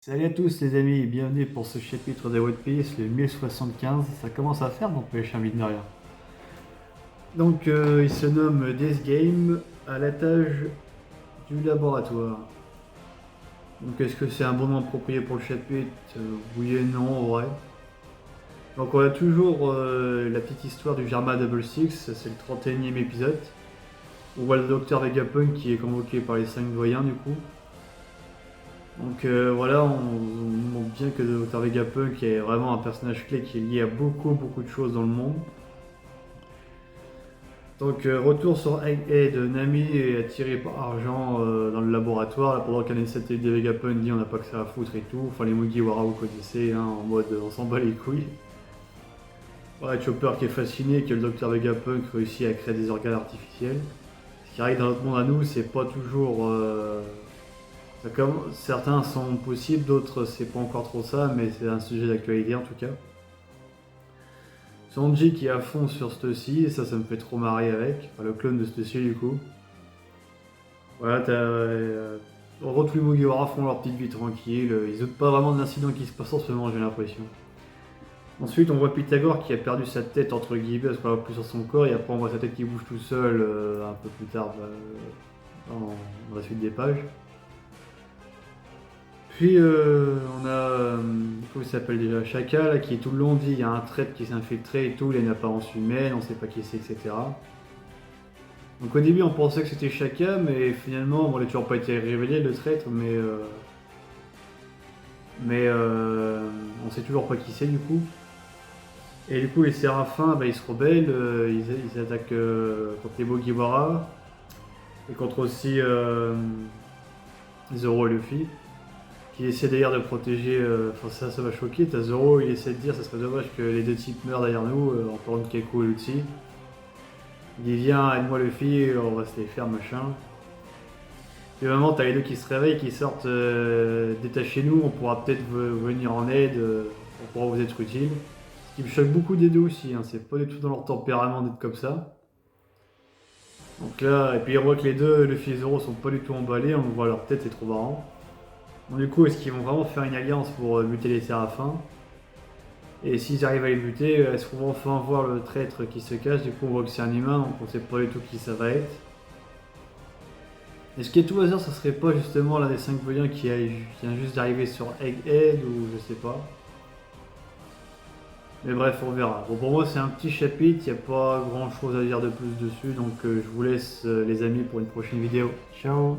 Salut à tous les amis, bienvenue pour ce chapitre de One Piece, le 1075. Ça commence à faire mon pêche, mine de rien. Donc il se nomme Death Game à l'étage du laboratoire. Donc est-ce que c'est un bon nom approprié pour le chapitre? Oui et non en vrai. Donc on a toujours la petite histoire du Jarma Double Six, c'est le 31e épisode. On voit le docteur Vegapunk qui est convoqué par les 5 doyens du coup. Donc voilà, on montre bien que Dr Vegapunk est vraiment un personnage clé qui est lié à beaucoup de choses dans le monde. Donc retour sur Egghead, Nami est attiré par argent dans le laboratoire, là, pendant qu'un satellite de Vegapunk dit on n'a pas que ça à foutre et tout. Enfin les Mugiwara vous connaissez, hein, en mode on s'en bat les couilles. Voilà, Chopper qui est fasciné que le docteur Vegapunk réussit à créer des organes artificiels. Ce qui arrive dans notre monde à nous, c'est pas toujours... certains sont possibles, d'autres c'est pas encore trop ça, mais c'est un sujet d'actualité en tout cas. Sanji qui est à fond sur Stussy, et ça me fait trop marrer avec, enfin, le clone de Stussy du coup. Voilà, en gros tous les Mugiwara font leur petite vie tranquille, ils doutent pas vraiment de l'incident qui se passe en ce moment, j'ai l'impression. Ensuite on voit Pythagore qui a perdu sa tête entre guillemets parce qu'on voit plus sur son corps, et après on voit sa tête qui bouge tout seul un peu plus tard dans la suite des pages. Puis on a, comment il s'appelle déjà, Shaka là, qui tout le long dit il y a un traître qui s'est infiltré et tout, il a une apparence humaine, on sait pas qui c'est, etc. Donc au début on pensait que c'était Shaka, mais finalement, bon, il n'a toujours pas été révélé le traître, on sait toujours pas qui c'est du coup. Et du coup les Séraphins, bah, ils se rebellent, ils attaquent contre les Mugiwara, et contre aussi Zoro et Luffy. Qui essaie d'ailleurs de protéger, enfin ça m'a choqué, t'as Zoro, il essaie de dire ça serait dommage que les deux types meurent derrière nous, encore une Keiko et Luffy. Il dit viens, aide-moi Luffy, on va se les faire machin. Et vraiment t'as les deux qui se réveillent, qui sortent détachez-nous, on pourra peut-être venir en aide, on pourra vous être utile. Ce qui me choque beaucoup des deux aussi, hein, c'est pas du tout dans leur tempérament d'être comme ça. Donc là, et puis on voit que les deux, Luffy et Zoro sont pas du tout emballés, on voit leur tête, c'est trop marrant. Bon, du coup, est-ce qu'ils vont vraiment faire une alliance pour buter les Séraphins? Et s'ils arrivent à les buter, est-ce qu'on va enfin voir le traître qui se cache? Du coup, on voit que c'est un humain, donc on sait pas du tout qui ça va être. Est-ce qu'à tout hasard, ça serait pas justement l'un des 5 voyants qui vient juste d'arriver sur Egghead ou je sais pas? Mais bref, on verra. Bon, pour moi, c'est un petit chapitre, il n'y a pas grand chose à dire de plus dessus, donc je vous laisse les amis pour une prochaine vidéo. Ciao!